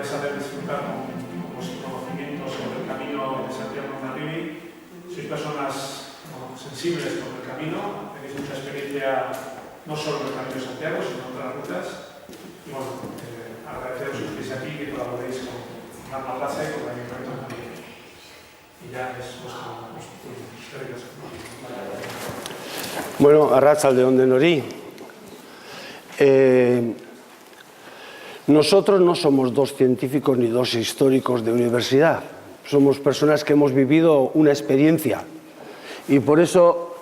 vais a hacer disfrutar con vuestros conocimientos sobre el camino de Santiago de Compostela. Sois personas sensibles con el camino, tenéis mucha experiencia no solo en el camino de Santiago, sino en otras rutas. Y bueno, agradeceros que estéis aquí y que colaboréis con la Plaza y con el Ayuntamiento de Madrid. Y ya es vuestro turno. Bueno, arratsaldeon denori. Nosotros no somos dos científicos ni dos históricos de universidad. Somos personas que hemos vivido una experiencia. Y por eso,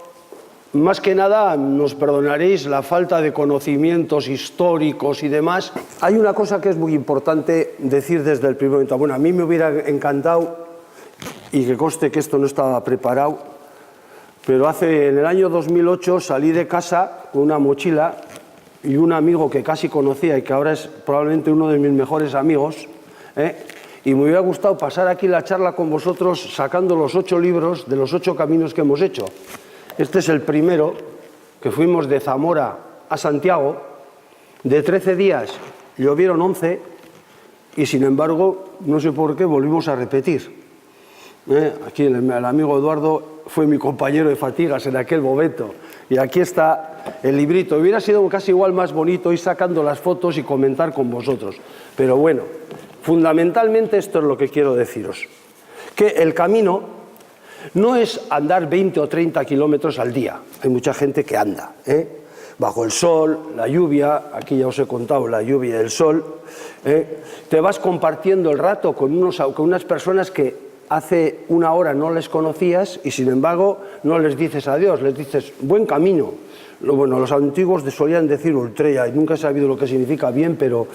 más que nada, nos perdonaréis la falta de conocimientos históricos y demás. Hay una cosa que es muy importante decir desde el primer momento. Bueno, a mí me hubiera encantado, y que conste que esto no estaba preparado, pero en el año 2008 salí de casa con una mochila y un amigo que casi conocía y que ahora es probablemente uno de mis mejores amigos, y me hubiera gustado pasar aquí la charla con vosotros sacando los 8 libros de los 8 caminos que hemos hecho. Este es el primero, que fuimos de Zamora a Santiago. De 13 días llovieron 11 y sin embargo, no sé por qué, volvimos a repetir. Aquí el amigo Eduardo fue mi compañero de fatigas en aquel momento. Y aquí está el librito. Hubiera sido casi igual más bonito ir sacando las fotos y comentar con vosotros. Pero bueno, fundamentalmente esto es lo que quiero deciros. Que el camino no es andar 20 o 30 kilómetros al día. Hay mucha gente que anda, bajo el sol, la lluvia, aquí ya os he contado la lluvia y el sol. Te vas compartiendo el rato con unas personas que hace una hora no les conocías y sin embargo no les dices adiós, les dices buen camino. Bueno, los antiguos solían decir ultreya y nunca he sabido lo que significa bien, pero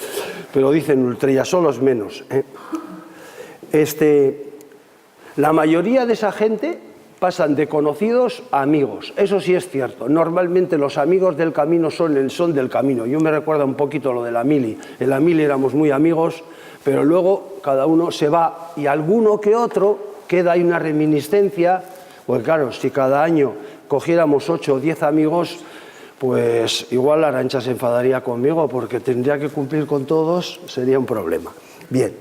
dicen ultreya, son los menos. La mayoría de esa gente pasan de conocidos a amigos, eso sí es cierto. Normalmente los amigos del camino son del camino. Yo me recuerda un poquito lo de la mili. En la mili éramos muy amigos, pero luego cada uno se va y alguno que otro queda ahí una reminiscencia, pues claro, si cada año cogiéramos 8 o 10 amigos, pues igual la Arantxa se enfadaría conmigo porque tendría que cumplir con todos, sería un problema. Bien,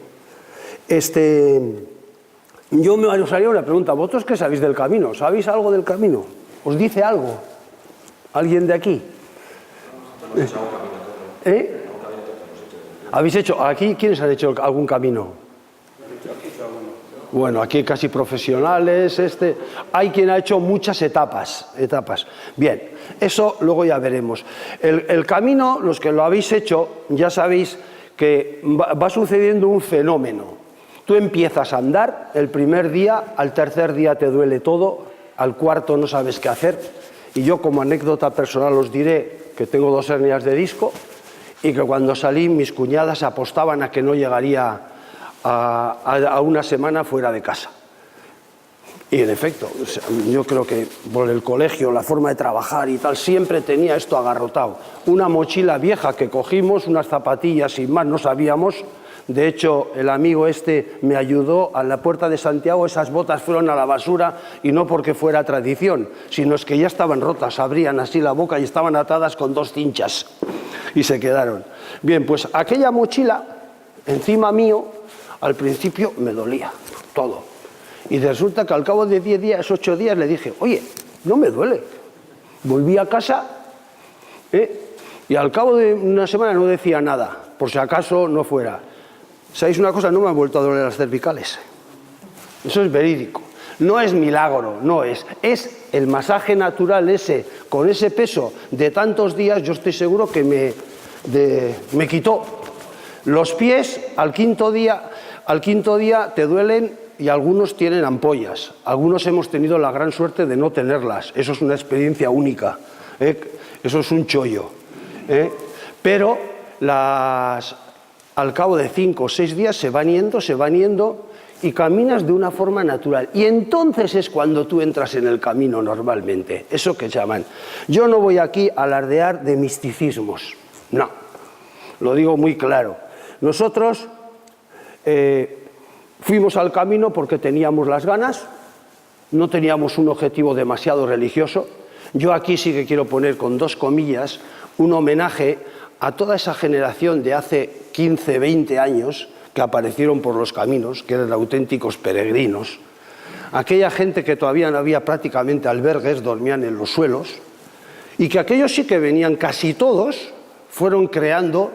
yo me os haría una pregunta, ¿vosotros qué sabéis del camino? ¿Sabéis algo del camino? ¿Os dice algo? ¿Alguien de aquí? ¿Habéis hecho? ¿Aquí quiénes han hecho algún camino? Bueno, aquí casi profesionales, hay quien ha hecho muchas etapas. Bien, eso luego ya veremos. El camino, los que lo habéis hecho, ya sabéis que va sucediendo un fenómeno. Tú empiezas a andar, el primer día, al tercer día te duele todo, al cuarto no sabes qué hacer. Y yo como anécdota personal os diré que tengo 2 hernias de disco y que cuando salí mis cuñadas apostaban a que no llegaría a una semana fuera de casa. Y en efecto, yo creo que por el colegio, la forma de trabajar y tal, siempre tenía esto agarrotado. Una mochila vieja que cogimos, unas zapatillas sin más, no sabíamos. De hecho, el amigo me ayudó a la puerta de Santiago, esas botas fueron a la basura y no porque fuera tradición, sino es que ya estaban rotas, abrían así la boca y estaban atadas con 2 cinchas y se quedaron. Bien, pues aquella mochila encima mío, al principio me dolía todo. Y resulta que al cabo de 10 días, 8 días le dije, oye, no me duele. Volví a casa y al cabo de una semana no decía nada, por si acaso no fuera. ¿Sabéis una cosa? No me han vuelto a doler las cervicales. Eso es verídico. No es milagro, no es. Es el masaje natural ese, con ese peso de tantos días, yo estoy seguro que me quitó. Los pies al quinto día te duelen y algunos tienen ampollas. Algunos hemos tenido la gran suerte de no tenerlas. Eso es una experiencia única. Eso es un chollo. Pero al cabo de 5 o 6 días se van yendo y caminas de una forma natural. Y entonces es cuando tú entras en el camino normalmente, eso que llaman. Yo no voy aquí a alardear de misticismos, no, lo digo muy claro. Nosotros fuimos al camino porque teníamos las ganas, no teníamos un objetivo demasiado religioso. Yo aquí sí que quiero poner con 2 comillas un homenaje a toda esa generación de hace 15, 20 años que aparecieron por los caminos, que eran auténticos peregrinos, aquella gente que todavía no había prácticamente albergues, dormían en los suelos, y que aquellos sí que venían, casi todos, fueron creando,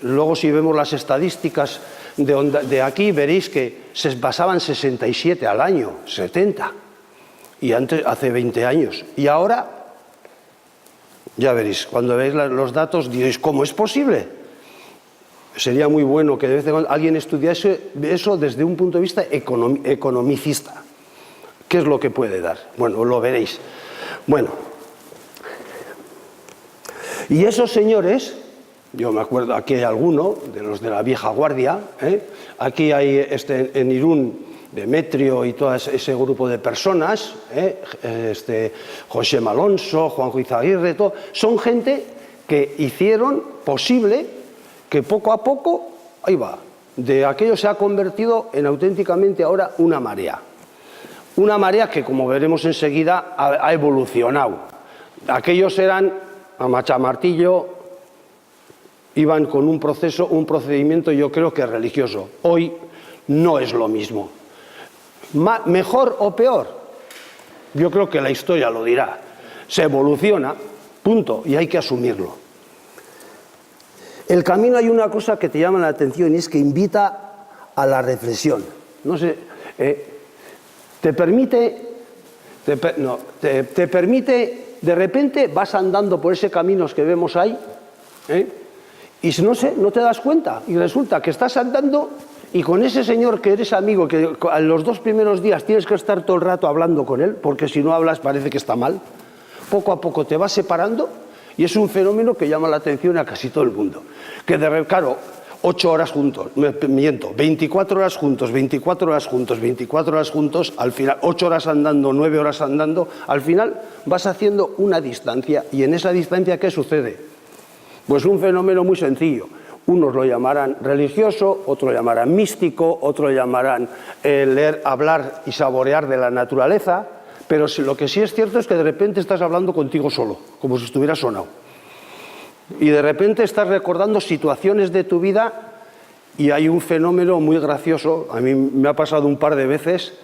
luego si vemos las estadísticas de aquí, veréis que se pasaban 67 al año, 70, y antes, hace 20 años, y ahora, ya veréis, cuando veis los datos diréis, ¿cómo es posible? Sería muy bueno que de vez en cuando alguien estudiase eso desde un punto de vista economicista. ¿Qué es lo que puede dar? Bueno, lo veréis. Bueno, y esos señores, yo me acuerdo, aquí hay alguno, de los de la vieja guardia, aquí hay en Irún, Demetrio y todo ese grupo de personas, José Alonso, Juanjo Izaguirre, todo, son gente que hicieron posible que poco a poco, ahí va, de aquello se ha convertido en auténticamente ahora una marea. Una marea que, como veremos enseguida, ha evolucionado. Aquellos eran a machamartillo, iban con un procedimiento yo creo que religioso. Hoy no es lo mismo. ¿Mejor o peor? Yo creo que la historia lo dirá. Se evoluciona, punto, y hay que asumirlo. El camino, hay una cosa que te llama la atención y es que invita a la reflexión. No sé, te permite, de repente vas andando por ese camino que vemos ahí, y no sé, no te das cuenta, y resulta que estás andando y con ese señor que eres amigo, que a los 2 primeros días tienes que estar todo el rato hablando con él, porque si no hablas parece que está mal, poco a poco te vas separando. Y es un fenómeno que llama la atención a casi todo el mundo. Que claro, 8 horas juntos, 24 horas juntos, 24 horas juntos, 24 horas juntos, al final 8 horas andando, 9 horas andando, al final vas haciendo una distancia. Y en esa distancia, ¿qué sucede? Pues un fenómeno muy sencillo. Unos lo llamarán religioso, otros lo llamarán místico, otros lo llamarán leer, hablar y saborear de la naturaleza. Pero lo que sí es cierto es que de repente estás hablando contigo solo, como si estuvieras sonado. Y de repente estás recordando situaciones de tu vida y hay un fenómeno muy gracioso. A mí me ha pasado un par de veces,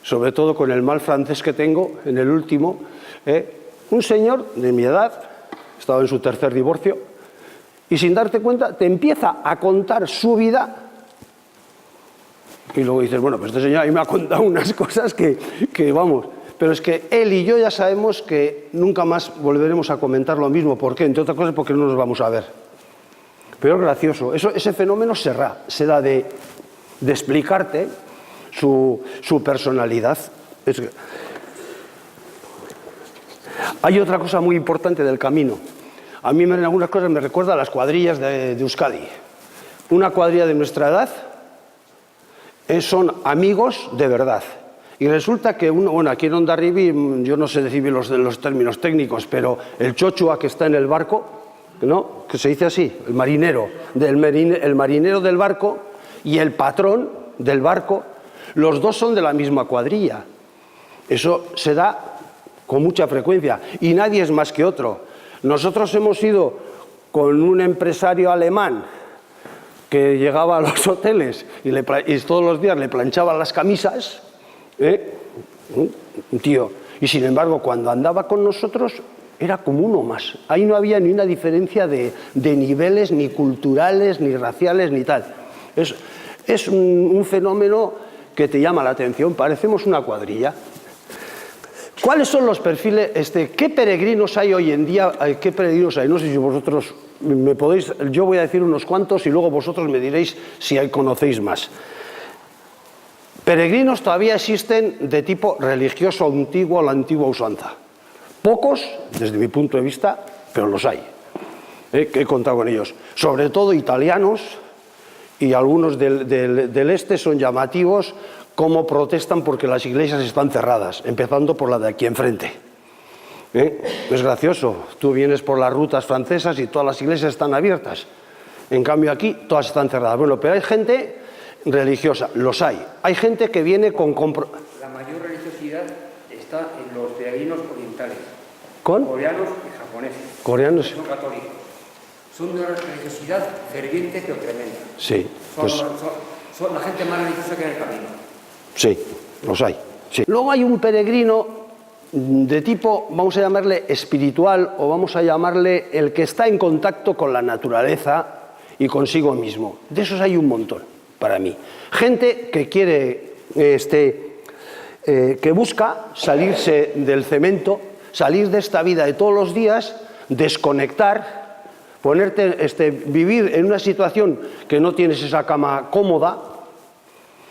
sobre todo con el mal francés que tengo, en el último. Un señor de mi edad, estaba en su 3er divorcio, y sin darte cuenta te empieza a contar su vida. Y luego dices, bueno, pues este señor a mí me ha contado unas cosas que vamos... Pero es que él y yo ya sabemos que nunca más volveremos a comentar lo mismo. ¿Por qué? Entre otras cosas porque no nos vamos a ver. Pero es gracioso. Ese fenómeno se da de explicarte su personalidad. Hay otra cosa muy importante del camino. A mí en algunas cosas me recuerda a las cuadrillas de Euskadi. Una cuadrilla de nuestra edad son amigos de verdad. Y resulta que aquí en Hondarribí, yo no sé decir bien los términos técnicos, pero el chochua que está en el barco, ¿no? Que se dice así, el marinero del barco y el patrón del barco, los dos son de la misma cuadrilla. Eso se da con mucha frecuencia y nadie es más que otro. Nosotros hemos ido con un empresario alemán que llegaba a los hoteles y todos los días le planchaban las camisas, un tío, y sin embargo cuando andaba con nosotros era como uno más. Ahí no había ni una diferencia de niveles, ni culturales, ni raciales, ni tal. Es un fenómeno que te llama la atención, parecemos una cuadrilla. ¿Cuáles son los perfiles? ¿Qué peregrinos hay hoy en día? ¿Qué peregrinos hay? No sé si vosotros me podéis... Yo voy a decir unos cuantos y luego vosotros me diréis si conocéis más. Peregrinos todavía existen de tipo religioso antiguo a la antigua usanza. Pocos, desde mi punto de vista, pero los hay. Que he contado con ellos. Sobre todo italianos y algunos del este son llamativos, cómo protestan porque las iglesias están cerradas, empezando por la de aquí enfrente. Es gracioso, tú vienes por las rutas francesas y todas las iglesias están abiertas. En cambio aquí todas están cerradas. Bueno, pero hay gente religiosa, los hay. Hay gente que viene con... La mayor religiosidad está en los peregrinos orientales. ¿Con? Coreanos y japoneses. Coreanos. Son católicos. Son de una religiosidad ferviente pero tremenda. Sí. Son la gente más religiosa que hay en el camino. Sí, los hay. Sí. Luego hay un peregrino de tipo, vamos a llamarle espiritual, o vamos a llamarle el que está en contacto con la naturaleza y consigo mismo. De esos hay un montón, para mí. Gente que quiere, que busca salirse del cemento, salir de esta vida de todos los días, desconectar, vivir en una situación que no tienes esa cama cómoda,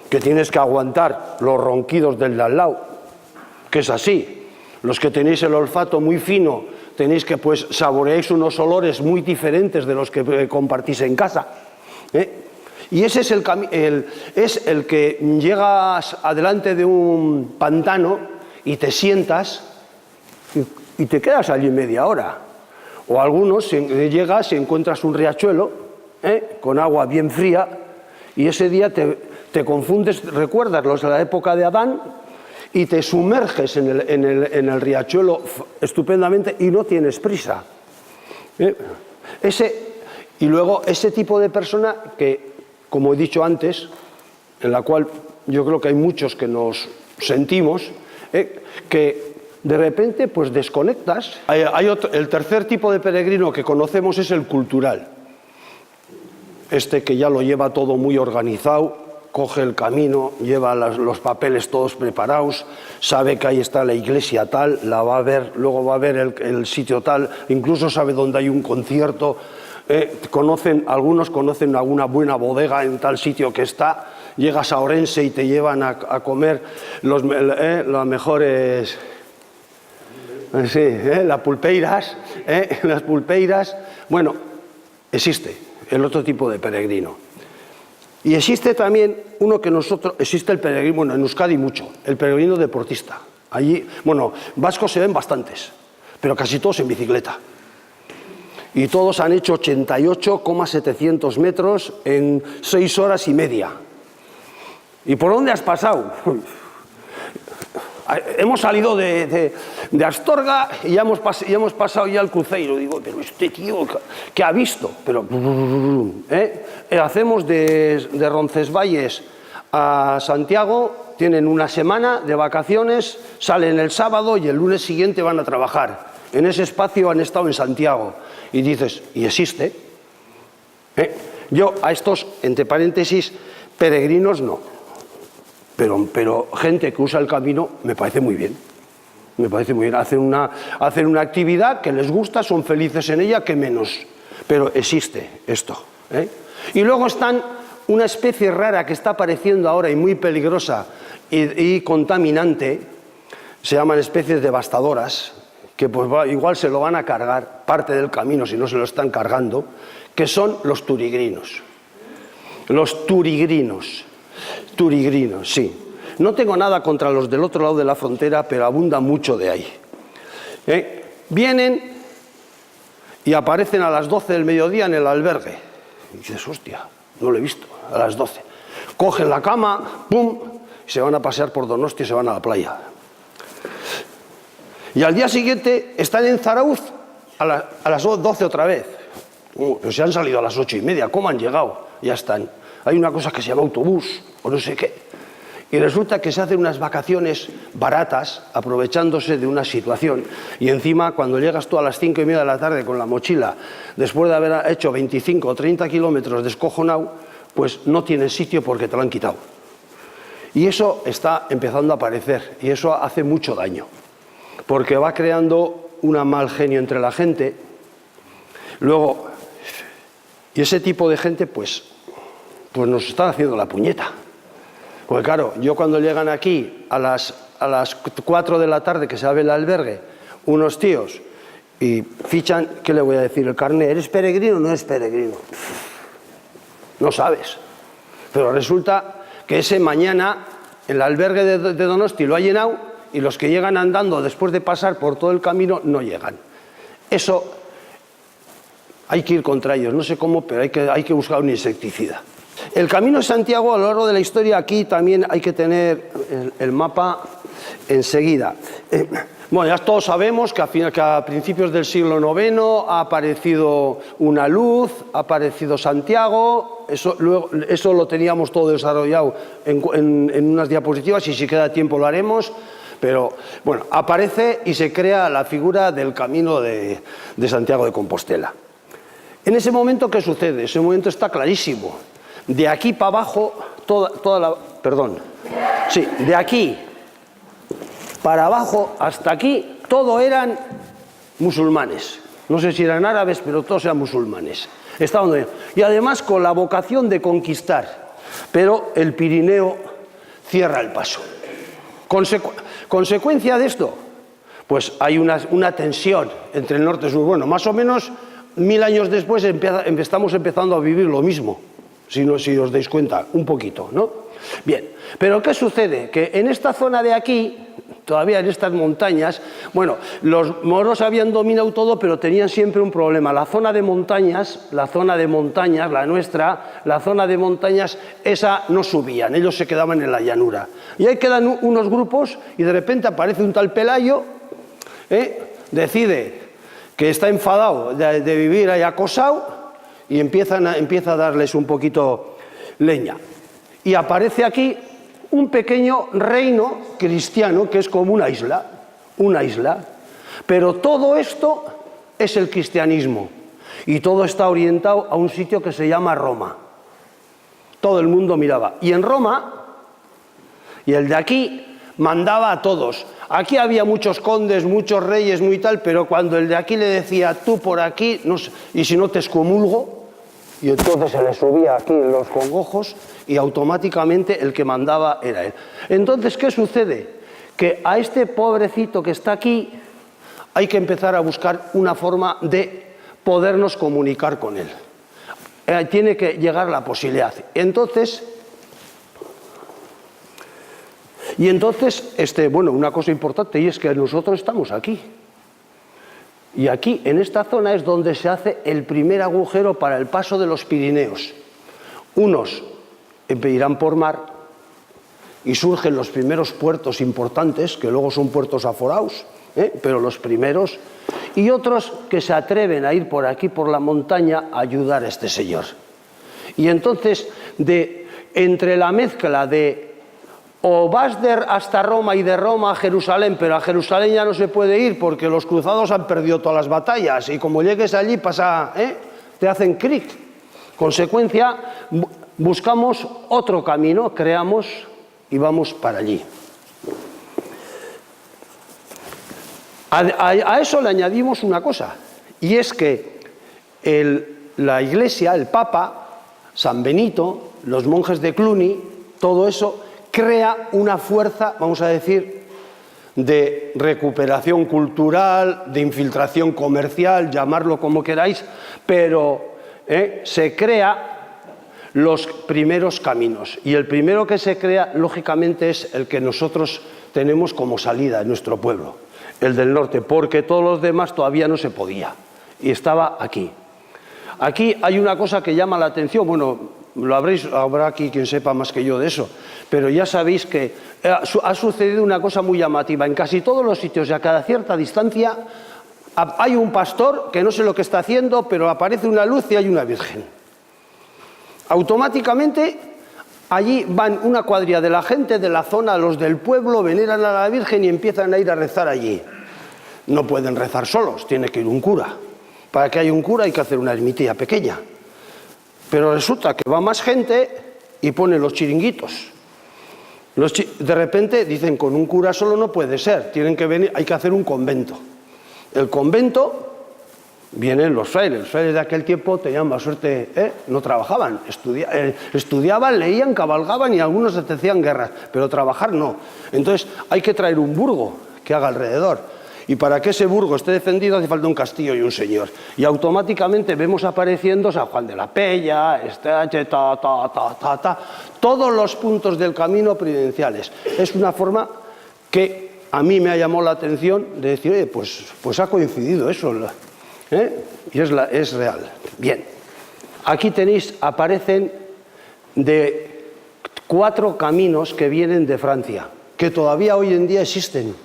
que tienes que aguantar los ronquidos del de al lado, que es así. Los que tenéis el olfato muy fino, tenéis que, pues, saboreáis unos olores muy diferentes de los que compartís en casa. Y ese es el que llegas adelante de un pantano y te sientas y te quedas allí media hora. O algunos, llegas y encuentras un riachuelo con agua bien fría y ese día te confundes, recuerdas la época de Adán, y te sumerges en el riachuelo estupendamente y no tienes prisa. Y luego ese tipo de persona que, como he dicho antes, en la cual yo creo que hay muchos que nos sentimos, que de repente pues desconectas. El tercer tipo de peregrino que conocemos es el cultural. Que ya lo lleva todo muy organizado, coge el camino, lleva los papeles todos preparados, sabe que ahí está la iglesia tal, la va a ver, luego va a ver el sitio tal, incluso sabe dónde hay un concierto, algunos conocen alguna buena bodega en tal sitio que está, llegas a Orense y te llevan a comer las mejores, las pulpeiras, las pulpeiras. Bueno, existe el otro tipo de peregrino. Y existe también existe el peregrino, bueno, en Euskadi mucho, el peregrino deportista. Allí, bueno, vascos se ven bastantes, pero casi todos en bicicleta. Y todos han hecho 88,700 metros en 6 horas y media. ¿Y por dónde has pasado? Hemos salido de Astorga y ya hemos pasado ya al Cruzeiro. Digo, pero este tío, ¿qué ha visto? Pero hacemos de Roncesvalles a Santiago, tienen una semana de vacaciones, salen el sábado y el lunes siguiente van a trabajar. En ese espacio han estado en Santiago. Y dices, ¿y existe? Yo a estos, entre paréntesis, peregrinos no. Pero gente que usa el camino me parece muy bien. Me parece muy bien. Hacen una actividad que les gusta, son felices en ella, que menos. Pero existe esto. Y luego están una especie rara que está apareciendo ahora y muy peligrosa y contaminante. Se llaman especies devastadoras, que pues igual se lo van a cargar parte del camino si no se lo están cargando, que son los turigrinos. Los turigrinos. Turigrinos, sí. No tengo nada contra los del otro lado de la frontera, pero abunda mucho de ahí. Vienen y aparecen a las 12 del mediodía en el albergue. Y dices, hostia, no lo he visto, a las 12. Cogen la cama, pum, y se van a pasear por Donosti y se van a la playa. Y al día siguiente están en Zarauz a las 12 otra vez. Pero se han salido a las 8:30, ¿cómo han llegado? Ya están. Hay una cosa que se llama autobús, o no sé qué. Y resulta que se hacen unas vacaciones baratas, aprovechándose de una situación. Y encima, cuando llegas tú a las 5:30 de la tarde con la mochila, después de haber hecho 25 o 30 kilómetros descojonado, pues no tienes sitio porque te lo han quitado. Y eso está empezando a aparecer, y eso hace mucho daño. Porque va creando un mal genio entre la gente. Luego, y ese tipo de gente, pues nos están haciendo la puñeta. Porque claro, yo cuando llegan aquí a las 4 de la tarde que se abre el albergue, unos tíos, y fichan, ¿qué le voy a decir? El carnet, ¿eres peregrino o no eres peregrino? No sabes. Pero resulta que ese mañana el albergue de Donosti lo ha llenado y los que llegan andando después de pasar por todo el camino no llegan. Eso hay que ir contra ellos, no sé cómo, pero hay que buscar un insecticida. El Camino de Santiago, a lo largo de la historia, aquí también hay que tener el mapa enseguida. Bueno, ya todos sabemos que a principios del siglo IX ha aparecido una luz, ha aparecido Santiago, eso lo teníamos todo desarrollado en unas diapositivas y si queda tiempo lo haremos. Pero bueno, aparece y se crea la figura del camino de Santiago de Compostela. En ese momento, ¿qué sucede? Ese momento está clarísimo. De aquí para abajo, de aquí para abajo hasta aquí, todo eran musulmanes. No sé si eran árabes, pero todos eran musulmanes. Y además con la vocación de conquistar. Pero el Pirineo cierra el paso. Consecuencia de esto, pues hay una tensión entre el norte y el sur. Bueno, más o menos 1000 años después estamos empezando a vivir lo mismo, si os dais cuenta, un poquito, ¿no? Bien, pero ¿qué sucede? Que en esta zona de aquí, todavía en estas montañas, bueno, los moros habían dominado todo, pero tenían siempre un problema. La zona de montañas, la zona de montañas, esa no subían, ellos se quedaban en la llanura. Y ahí quedan unos grupos y de repente aparece un tal Pelayo, decide que está enfadado de vivir ahí acosado y empieza a darles un poquito leña. Y aparece aquí un pequeño reino cristiano que es como una isla, pero todo esto es el cristianismo y todo está orientado a un sitio que se llama Roma. Todo el mundo miraba. Y en Roma, y el de aquí mandaba a todos. Aquí había muchos condes, muchos reyes, muy tal, pero cuando el de aquí le decía tú por aquí, no sé, y si no te excomulgo, y entonces se le subía aquí los congojos y automáticamente el que mandaba era él. Entonces, ¿qué sucede? Que a este pobrecito que está aquí hay que empezar a buscar una forma de podernos comunicar con él. Tiene que llegar la posibilidad. Entonces, una cosa importante y es que nosotros estamos aquí. Y aquí, en esta zona, es donde se hace el primer agujero para el paso de los Pirineos. Unos irán por mar y surgen los primeros puertos importantes, que luego son puertos aforados, pero los primeros, y otros que se atreven a ir por aquí, por la montaña, a ayudar a este señor. Y entonces, entre la mezcla de o vas hasta Roma y de Roma a Jerusalén, pero a Jerusalén ya no se puede ir porque los cruzados han perdido todas las batallas y como llegues allí te hacen cric. Consecuencia, buscamos otro camino, creamos y vamos para allí. A eso le añadimos una cosa, y es que la Iglesia, el Papa, San Benito, los monjes de Cluny, todo eso crea una fuerza, vamos a decir, de recuperación cultural, de infiltración comercial, llamarlo como queráis, pero se crea los primeros caminos. Y el primero que se crea, lógicamente, es el que nosotros tenemos como salida en nuestro pueblo, el del norte, porque todos los demás todavía no se podía. Y estaba aquí. Aquí hay una cosa que llama la atención, bueno, habrá aquí quien sepa más que yo de eso, pero ya sabéis que ha sucedido una cosa muy llamativa. En casi todos los sitios y a cada cierta distancia hay un pastor que no sé lo que está haciendo, pero aparece una luz y hay una virgen. Automáticamente allí van una cuadrilla de la gente de la zona, los del pueblo, veneran a la Virgen y empiezan a ir a rezar allí. No pueden rezar solos, tiene que ir un cura. Para que haya un cura hay que hacer una ermitilla pequeña. Pero resulta que va más gente y pone los chiringuitos. De repente dicen, con un cura solo no puede ser, tienen que venir, hay que hacer un convento. El convento, vienen los frailes de aquel tiempo tenían más suerte, no trabajaban, estudiaban, leían, cabalgaban y algunos se hacían guerras, pero trabajar no. Entonces hay que traer un burgo que haga alrededor. Y para que ese burgo esté defendido hace falta un castillo y un señor. Y automáticamente vemos apareciendo San Juan de la Pella, todos los puntos del camino providenciales. Es una forma que a mí me ha llamado la atención de decir, oye, pues ha coincidido eso, y es real. Bien, aquí aparecen de 4 caminos que vienen de Francia, que todavía hoy en día existen.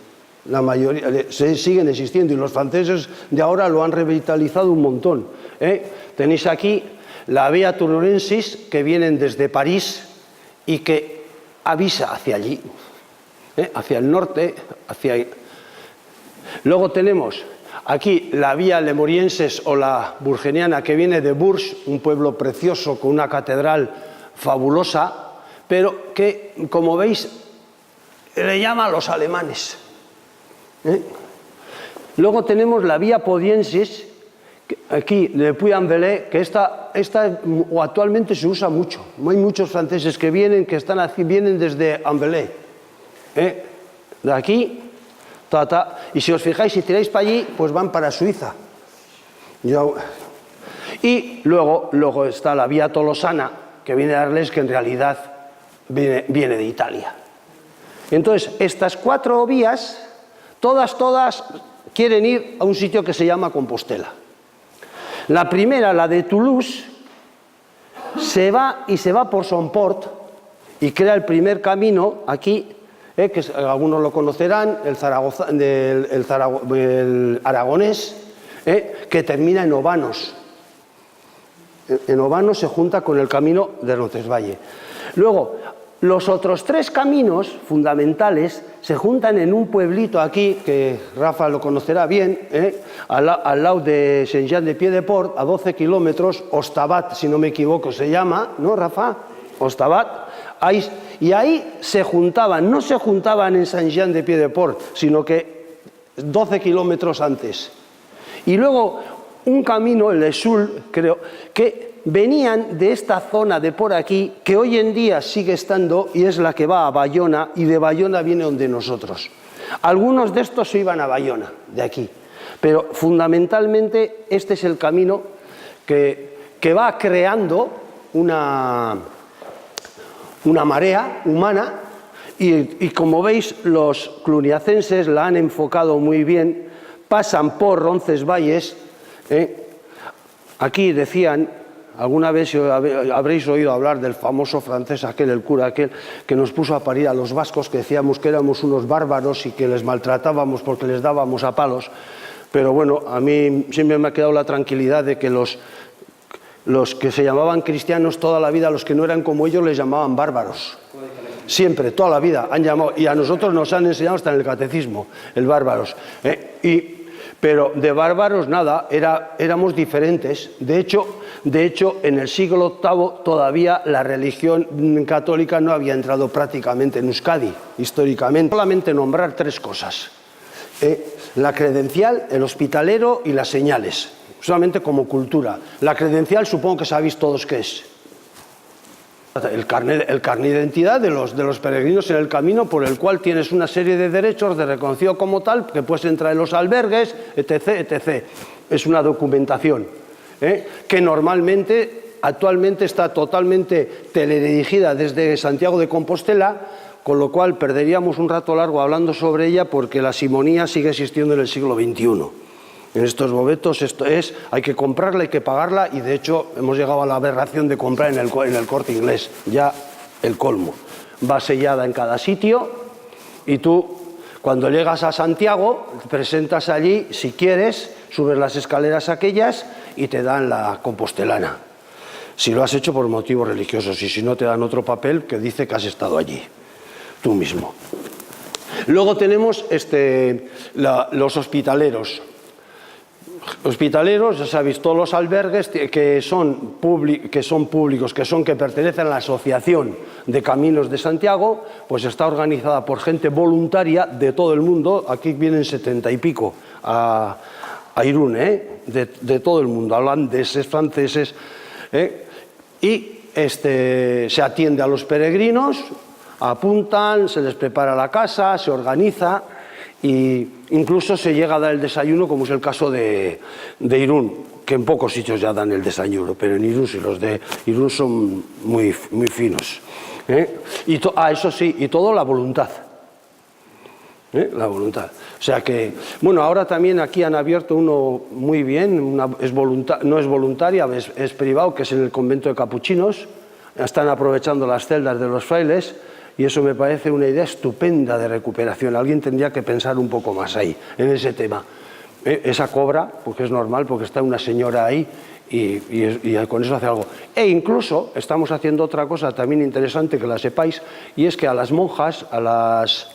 La mayoría siguen existiendo y los franceses de ahora lo han revitalizado un montón. Tenéis aquí la Vía Tururensis, que vienen desde París y que avisa hacia allí, hacia el norte, Luego tenemos aquí la Vía Lemuriensis o la Burgeniana, que viene de Bourges, un pueblo precioso con una catedral fabulosa, pero que, como veis, le llama a los alemanes. Luego tenemos la Vía Podiensis, aquí de Puy-en-Velay, que esta actualmente se usa mucho. Hay muchos franceses que vienen desde En-Velay. De aquí, y si os fijáis, si tiráis para allí, pues van para Suiza. Y luego está la Vía Tolosana, que viene de Arles, que en realidad viene de Italia. Entonces, estas 4 vías, todas quieren ir a un sitio que se llama Compostela. La primera, la de Toulouse, se va por Somport y crea el primer camino aquí, que algunos lo conocerán, el aragonés, que termina en Obanos. En Obanos se junta con el camino de Roncesvalles. Luego, los otros 3 caminos fundamentales se juntan en un pueblito aquí, que Rafa lo conocerá bien, al lado de Saint-Jean-de-Pied-de-Port, a 12 kilómetros, Ostabat, si no me equivoco, se llama, ¿no, Rafa? Ostabat. Y ahí se juntaban, no se juntaban en Saint-Jean-de-Pied-de-Port, sino que 12 kilómetros antes. Y luego un camino, el Esul, creo, que venían de esta zona de por aquí, que hoy en día sigue estando, y es la que va a Bayona, y de Bayona viene donde nosotros. Algunos de estos se iban a Bayona, de aquí, pero fundamentalmente este es el camino que va creando una marea humana, y como veis, los cluniacenses la han enfocado muy bien, pasan por Roncesvalles. Aquí decían, alguna vez habréis oído hablar del famoso francés aquel, el cura aquel, que nos puso a parir a los vascos, que decíamos que éramos unos bárbaros y que les maltratábamos porque les dábamos a palos. Pero bueno, a mí siempre me ha quedado la tranquilidad de que los que se llamaban cristianos toda la vida, los que no eran como ellos, les llamaban bárbaros. Siempre, toda la vida han llamado, y a nosotros nos han enseñado hasta en el catecismo, el bárbaros. Pero de bárbaros nada, éramos diferentes. De hecho, en el siglo VIII todavía la religión católica no había entrado prácticamente en Euskadi, históricamente. Solamente nombrar 3 cosas. La credencial, el hospitalero y las señales. Solamente como cultura. La credencial supongo que sabéis todos qué es. El carnet de identidad de los peregrinos en el camino, por el cual tienes una serie de derechos de reconocido como tal, que puedes entrar en los albergues, etc. Es una documentación que normalmente, actualmente está totalmente teledirigida desde Santiago de Compostela, con lo cual perderíamos un rato largo hablando sobre ella, porque la simonía sigue existiendo en el siglo XXI. En estos boletos hay que comprarla, hay que pagarla, y de hecho hemos llegado a la aberración de comprar en el Corte Inglés, ya el colmo. Va sellada en cada sitio y tú, cuando llegas a Santiago, te presentas allí, si quieres, subes las escaleras aquellas y te dan la compostelana. Si lo has hecho por motivos religiosos, y si no, te dan otro papel que dice que has estado allí, tú mismo. Luego tenemos los hospitaleros. Hospitaleros, ya sabéis, todos los albergues que pertenecen a la Asociación de Caminos de Santiago, pues está organizada por gente voluntaria de todo el mundo. Aquí vienen 70 y pico a Irún, de todo el mundo, holandeses, franceses, y se atiende a los peregrinos, apuntan, se les prepara la casa, se organiza. Y incluso se llega a dar el desayuno, como es el caso de Irún, que en pocos sitios ya dan el desayuno, pero en Irún sí, los de Irún son muy finos. Eso sí, y todo la voluntad. La voluntad. O sea que, bueno, ahora también aquí han abierto uno muy bien, no es voluntaria, es privado, que es en el convento de capuchinos. Están aprovechando las celdas de los frailes. Y eso me parece una idea estupenda de recuperación. Alguien tendría que pensar un poco más ahí, en ese tema. esa cobra, porque es normal, porque está una señora ahí y con eso hace algo. E incluso estamos haciendo otra cosa también interesante que la sepáis, y es que a las monjas, a las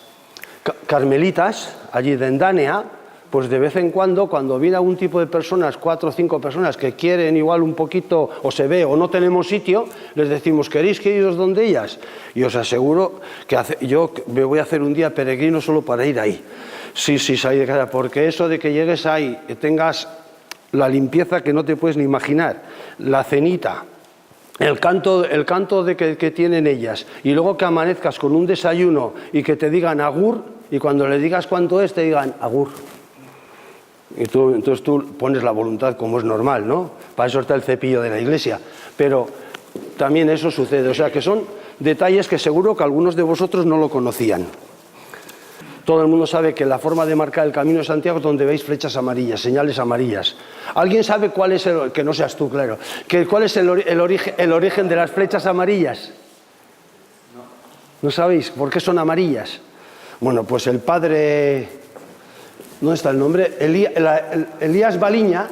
carmelitas, allí de Endánea, pues de vez en cuando viene algún tipo de personas, 4 o 5 personas que quieren igual un poquito, o se ve, o no tenemos sitio, les decimos, ¿queréis que iros donde ellas? Y os aseguro que yo me voy a hacer un día peregrino solo para ir ahí. Sí, salir de casa, porque eso de que llegues ahí, que tengas la limpieza que no te puedes ni imaginar, la cenita, el canto que tienen ellas, y luego que amanezcas con un desayuno y que te digan agur, y cuando le digas cuánto es, te digan agur. Y entonces tú pones la voluntad como es normal, ¿no? Para eso está el cepillo de la iglesia. Pero también eso sucede. O sea que son detalles que seguro que algunos de vosotros no lo conocían. Todo el mundo sabe que la forma de marcar el Camino de Santiago es donde veis flechas amarillas, señales amarillas. ¿Alguien sabe cuál es que no seas tú, claro, cuál es el origen de las flechas amarillas? ¿No sabéis por qué son amarillas? Bueno, pues el padre... ¿Dónde está el nombre? Elías Baliña,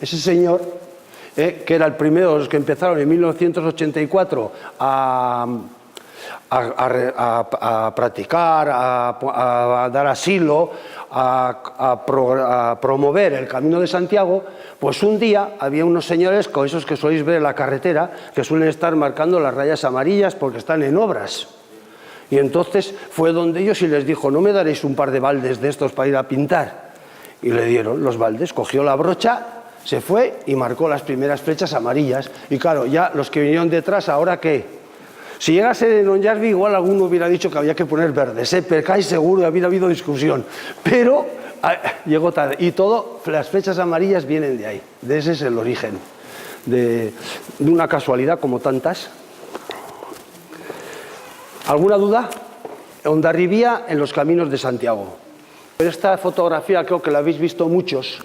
ese señor, que era el primero de los que empezaron en 1984 a practicar, a dar asilo, a promover el Camino de Santiago, pues un día había unos señores, con esos que soléis ver en la carretera, que suelen estar marcando las rayas amarillas porque están en obras. Y entonces fue donde ellos y les dijo, ¿no me daréis un par de baldes de estos para ir a pintar? Y le dieron los baldes, cogió la brocha, se fue y marcó las primeras flechas amarillas. Y claro, ya los que vinieron detrás, ¿ahora qué? Si llegase en Onjarvi, igual alguno hubiera dicho que había que poner verdes, pero casi seguro que había habido discusión. Pero llegó tarde. Y las flechas amarillas vienen de ahí. De ese es el origen. De una casualidad como tantas. ¿Alguna duda? Hondarribia en los caminos de Santiago. Esta fotografía creo que la habéis visto muchos.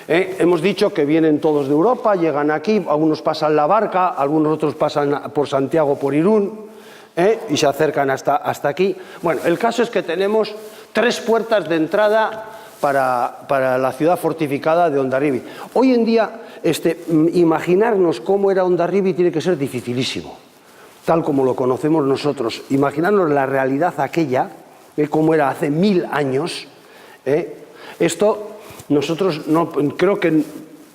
Hemos dicho que vienen todos de Europa, llegan aquí, algunos pasan la barca, algunos otros pasan por Santiago, por Irún, y se acercan hasta aquí. Bueno, el caso es que tenemos 3 puertas de entrada para la ciudad fortificada de Hondarribia. Hoy en día, imaginarnos cómo era Hondarribia tiene que ser dificilísimo, tal como lo conocemos nosotros. Imaginarnos la realidad aquella, cómo era hace 1000 años. Esto nosotros no, creo que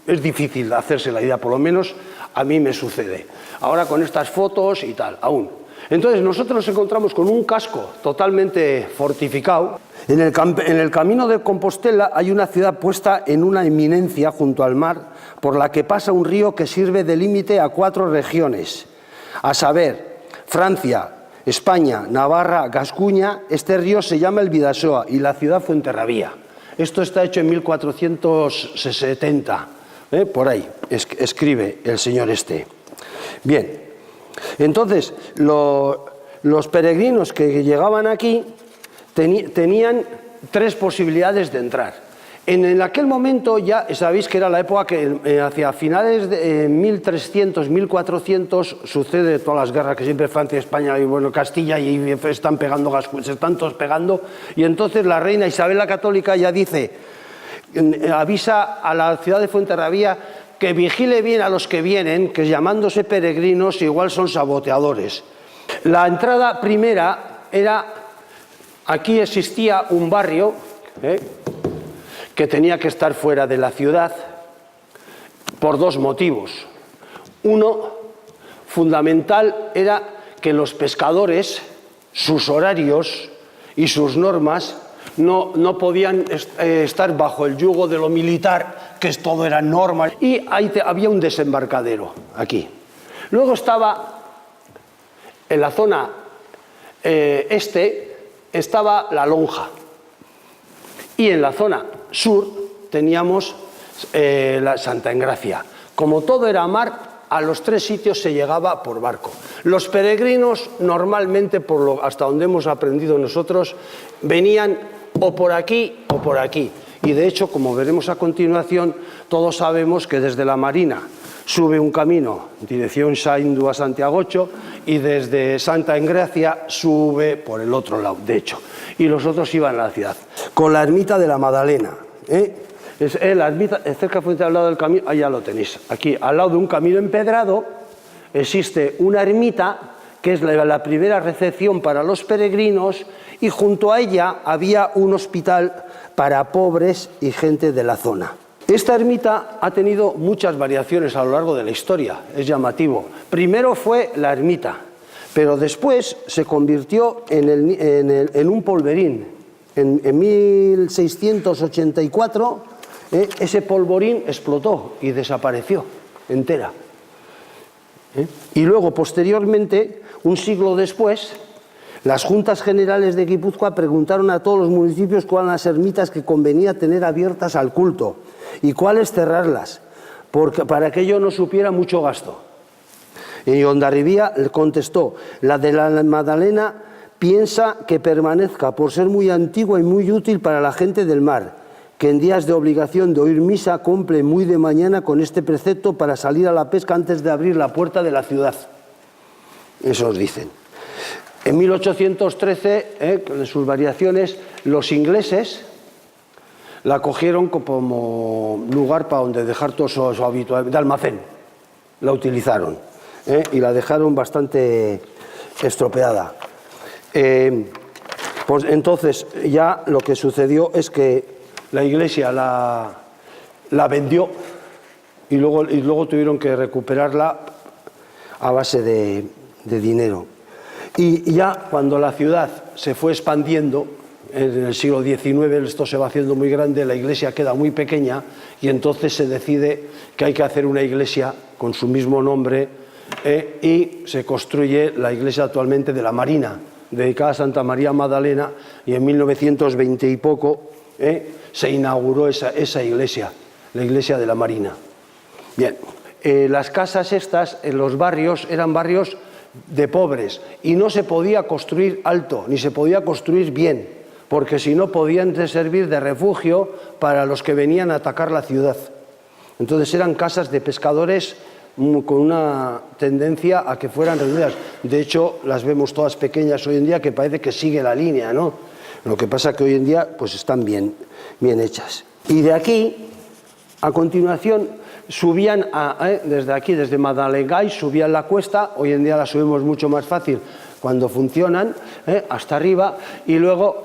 es difícil hacerse la idea, por lo menos a mí me sucede. Ahora con estas fotos y tal, aún. Entonces nosotros nos encontramos con un casco totalmente fortificado. En el camino de Compostela hay una ciudad puesta en una eminencia junto al mar, por la que pasa un río que sirve de límite a 4 regiones, a saber, Francia, España, Navarra, Gascuña. Este río se llama el Bidasoa y la ciudad Fuenterrabía. Esto está hecho en 1470, por ahí, escribe el señor este. Bien, entonces los peregrinos que llegaban aquí tenían 3 posibilidades de entrar. En aquel momento ya sabéis que era la época que hacia finales de 1300, 1400 sucede todas las guerras que siempre Francia, España y bueno, Castilla y están pegando, se están todos pegando, y entonces la reina Isabel la Católica ya dice, avisa a la ciudad de Fuenterrabía que vigile bien a los que vienen, que llamándose peregrinos igual son saboteadores. La entrada primera era, aquí existía un barrio, que tenía que estar fuera de la ciudad por 2 motivos. Uno, fundamental, era que los pescadores, sus horarios y sus normas no podían estar bajo el yugo de lo militar, que todo era normal, y ahí había un desembarcadero aquí. Luego estaba, en la zona estaba la lonja, y en la zona sur teníamos la Santa Engracia. Como todo era mar, a los 3 sitios se llegaba por barco. Los peregrinos normalmente, hasta donde hemos aprendido nosotros, venían o por aquí o por aquí. Y de hecho, como veremos a continuación, todos sabemos que desde la Marina sube un camino en dirección Saindu a Santiagocho y desde Santa Engracia sube por el otro lado, de hecho. Y los otros iban a la ciudad. Con la ermita de la Madalena. Es la ermita, cerca de al lado del camino, ahí ya lo tenéis. Aquí, al lado de un camino empedrado, existe una ermita, que es la primera recepción para los peregrinos, y junto a ella había un hospital para pobres y gente de la zona. Esta ermita ha tenido muchas variaciones a lo largo de la historia, es llamativo. Primero fue la ermita, pero después se convirtió en un polvorín. En 1684 ese polvorín explotó y desapareció entera. Y luego, posteriormente, un siglo después, las Juntas Generales de Guipúzcoa preguntaron a todos los municipios cuáles eran las ermitas que convenía tener abiertas al culto y cuáles cerrarlas, para que ello no supiera mucho gasto. Y Hondarribía contestó: la de la Magdalena piensa que permanezca por ser muy antigua y muy útil para la gente del mar, que en días de obligación de oír misa cumple muy de mañana con este precepto para salir a la pesca antes de abrir la puerta de la ciudad. Eso os dicen. En 1813, con sus variaciones, los ingleses la cogieron como lugar para donde dejar todo su habitual de almacén. La utilizaron y la dejaron bastante estropeada. Pues entonces ya lo que sucedió es que la Iglesia la vendió y luego tuvieron que recuperarla a base de dinero. Y ya cuando la ciudad se fue expandiendo, en el siglo XIX esto se va haciendo muy grande, la iglesia queda muy pequeña y entonces se decide que hay que hacer una iglesia con su mismo nombre y se construye la iglesia actualmente de la Marina, dedicada a Santa María Magdalena, y en 1920 y poco se inauguró esa iglesia, la iglesia de la Marina. Bien, las casas estas en los barrios eran barrios de pobres y no se podía construir alto, ni se podía construir bien, porque si no podían servir de refugio para los que venían a atacar la ciudad. Entonces eran casas de pescadores con una tendencia a que fueran reducidas. De hecho, las vemos todas pequeñas hoy en día, que parece que sigue la línea, ¿no? Lo que pasa que hoy en día pues están bien hechas. Y de aquí, a continuación, subían desde aquí, desde Madalengay, subían la cuesta, hoy en día la subimos mucho más fácil cuando funcionan, hasta arriba, y luego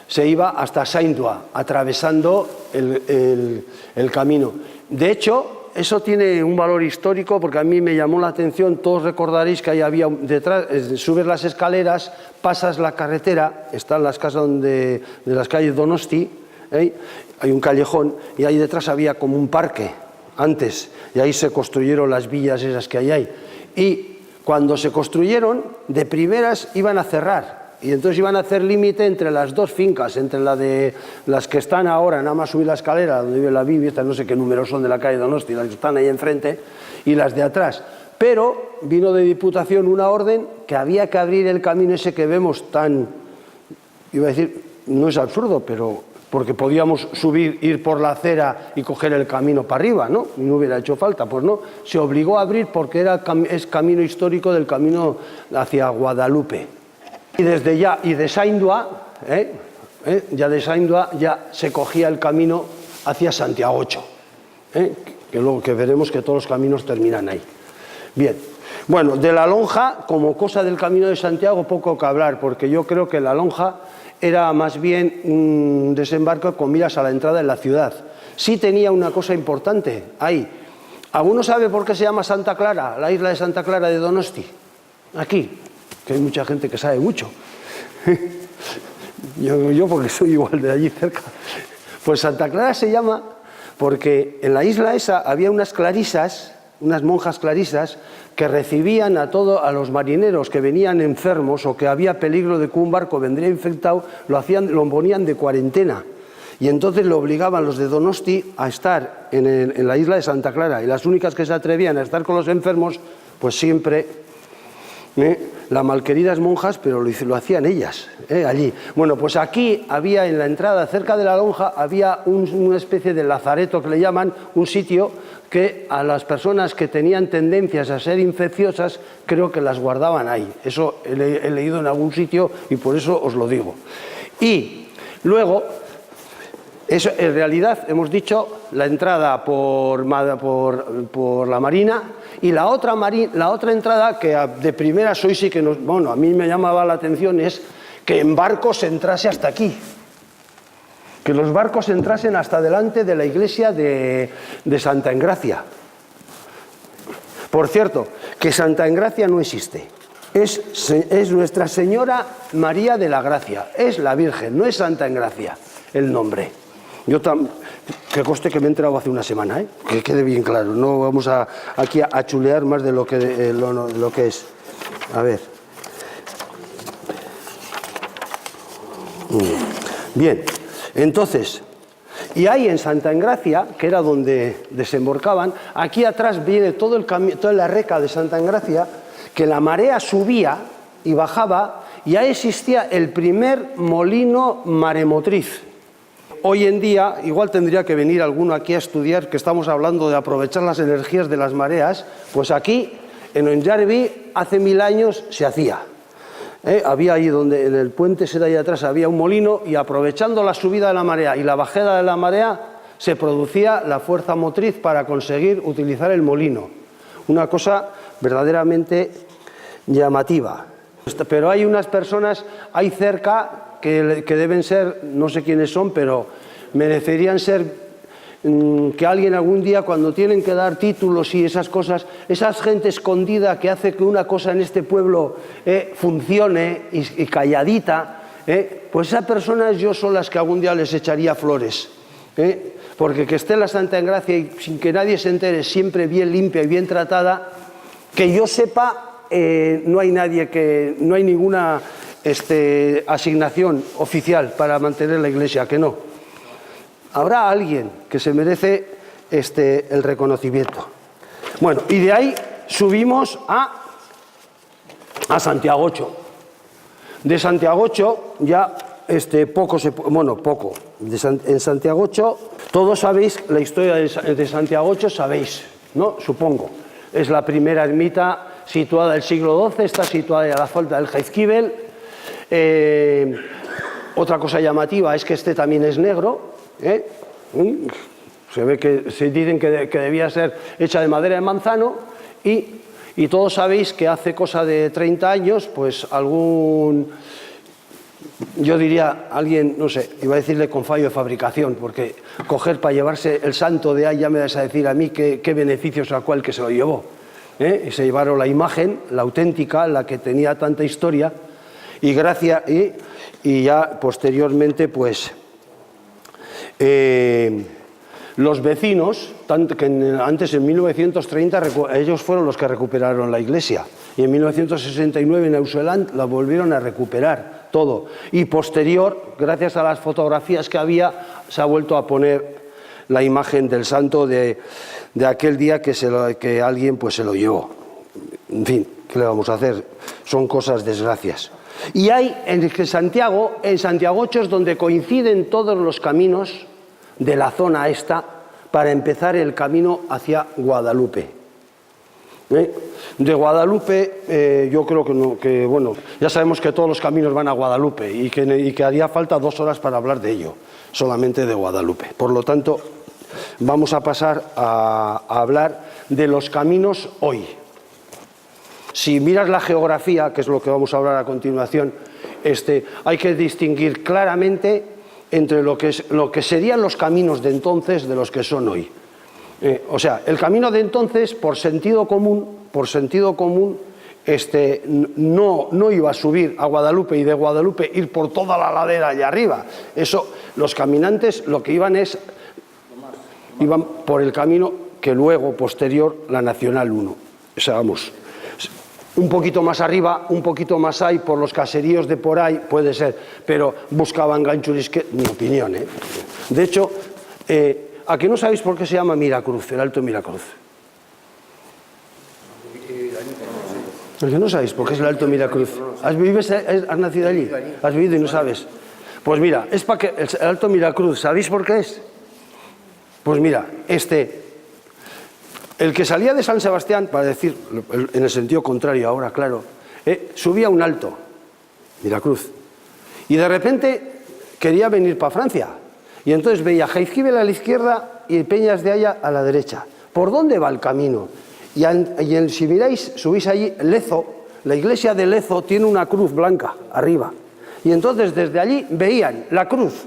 se iba hasta Saint-Ouen, atravesando el camino. De hecho, eso tiene un valor histórico porque a mí me llamó la atención. Todos recordaréis que ahí había detrás, subes las escaleras, pasas la carretera, están las casas de las calles Donosti, hay un callejón y ahí detrás había como un parque antes y ahí se construyeron las villas esas que hay ahí. Y cuando se construyeron, de primeras iban a cerrar y entonces iban a hacer límite entre las dos fincas, entre las que están ahora, nada más subir la escalera, donde vive la Bibi, no sé qué números son de la calle Donosti, las que están ahí enfrente, y las de atrás. Pero vino de Diputación una orden que había que abrir el camino ese que vemos tan, iba a decir, no es absurdo, pero porque podíamos subir, ir por la acera y coger el camino para arriba, ¿no? Y no hubiera hecho falta, pues no, se obligó a abrir porque es camino histórico del camino hacia Guadalupe. Y desde ya, y de Saint-Ouen, ya de Saint-Ouen ya se cogía el camino hacia Santiago, que luego que veremos que todos los caminos terminan ahí. Bien, bueno, de la lonja, como cosa del camino de Santiago, poco que hablar, porque yo creo que la lonja era más bien un desembarco con miras a la entrada en la ciudad. Sí tenía una cosa importante ahí. ¿Alguno sabe por qué se llama Santa Clara, la isla de Santa Clara de Donosti? Aquí, que hay mucha gente que sabe mucho. yo porque soy igual de allí cerca. Pues Santa Clara se llama porque en la isla esa había unas clarisas, unas monjas clarisas, que recibían a los marineros que venían enfermos o que había peligro de que un barco vendría infectado, lo ponían de cuarentena. Y entonces le obligaban los de Donosti a estar en la isla de Santa Clara. Y las únicas que se atrevían a estar con los enfermos, pues siempre las malqueridas monjas, pero lo hacían ellas, allí. Bueno, pues aquí había en la entrada, cerca de la lonja, había una especie de lazareto que le llaman, un sitio que a las personas que tenían tendencias a ser infecciosas, creo que las guardaban ahí. Eso he leído en algún sitio y por eso os lo digo. Y luego, Eso, en realidad, hemos dicho la entrada por la Marina y la otra entrada que de primeras hoy sí que a mí me llamaba la atención es que en barcos se entrase hasta aquí. Que los barcos entrasen hasta delante de la iglesia de Santa Engracia. Por cierto, que Santa Engracia no existe. Es Nuestra Señora María de la Gracia. Es la Virgen, no es Santa Engracia el nombre. Que conste que me he enterado hace una semana, que quede bien claro. No vamos aquí a chulear más de lo que es. A ver. Bien, entonces, y ahí en Santa Engracia, que era donde desembarcaban, aquí atrás viene toda la reca de Santa Engracia, que la marea subía y bajaba, y ahí existía el primer molino maremotriz. Hoy en día, igual tendría que venir alguno aquí a estudiar, que estamos hablando de aprovechar las energías de las mareas, pues aquí, en Onyarbi, hace 1000 años se hacía. Había ahí donde, en el puente ese de ahí atrás, había un molino y aprovechando la subida de la marea y la bajada de la marea, se producía la fuerza motriz para conseguir utilizar el molino. Una cosa verdaderamente llamativa. Pero hay unas personas ahí cerca que deben ser, no sé quiénes son, pero merecerían ser que alguien algún día, cuando tienen que dar títulos y esas cosas, esa gente escondida que hace que una cosa en este pueblo funcione y calladita, pues esas personas yo son las que algún día les echaría flores. Porque que esté la Santa Engracia y sin que nadie se entere, siempre bien limpia y bien tratada, que yo sepa, no hay ninguna asignación oficial para mantener la iglesia, que no. Habrá alguien que se merece el reconocimiento. Bueno, y de ahí subimos a Santiagocho. De Santiagocho ya poco. En Santiagocho, todos sabéis la historia de Santiagocho, sabéis, ¿no? Supongo. Es la primera ermita situada del siglo XII, está situada a la falda del Jaizkibel. Otra cosa llamativa es que también es negro. Se ve que se dicen que debía ser hecha de madera de manzano y todos sabéis que hace cosa de 30 años, pues yo diría alguien, no sé, iba a decirle con fallo de fabricación, porque coger para llevarse el santo de ahí, ya me vas a decir a mí qué beneficios sacó el que se lo llevó. Y se llevaron la imagen, la auténtica, la que tenía tanta historia, y ya posteriormente, pues, los vecinos, antes en 1930, ellos fueron los que recuperaron la iglesia, y en 1969 en Auseland la volvieron a recuperar todo, y posterior, gracias a las fotografías que había, se ha vuelto a poner la imagen del santo de aquel día que alguien pues se lo llevó. En fin, ¿qué le vamos a hacer? Son cosas desgracias. Y hay en Santiagocho es donde coinciden todos los caminos de la zona esta para empezar el camino hacia Guadalupe. De Guadalupe yo creo que bueno, ya sabemos que todos los caminos van a Guadalupe y que haría falta 2 horas para hablar de ello, solamente de Guadalupe. Por lo tanto, vamos a pasar a hablar de los caminos hoy. Si miras la geografía, que es lo que vamos a hablar a continuación, hay que distinguir claramente entre lo que serían los caminos de entonces de los que son hoy. O sea, el camino de entonces, por sentido común, no iba a subir a Guadalupe y de Guadalupe ir por toda la ladera allá arriba. Eso, los caminantes lo que iban por el camino que luego, posterior, la Nacional 1. O sea, vamos, un poquito más arriba, un poquito más ahí, por los caseríos de por ahí, puede ser, pero buscaban ganchuris, mi opinión, De hecho, ¿a que no sabéis por qué se llama Miracruz, el Alto Miracruz? ¿A que no sabéis por qué es el Alto Miracruz? ¿Has nacido allí? ¿Has vivido y no sabes? Pues mira, es para que el Alto Miracruz, ¿sabéis por qué es? Pues mira, el que salía de San Sebastián, para decir en el sentido contrario ahora, claro, subía un alto, Miracruz, y de repente quería venir para Francia. Y entonces veía Jaizkibel a la izquierda y Peñas de Aya a la derecha. ¿Por dónde va el camino? Si miráis, subís allí, Lezo, la iglesia de Lezo tiene una cruz blanca arriba. Y entonces desde allí veían la cruz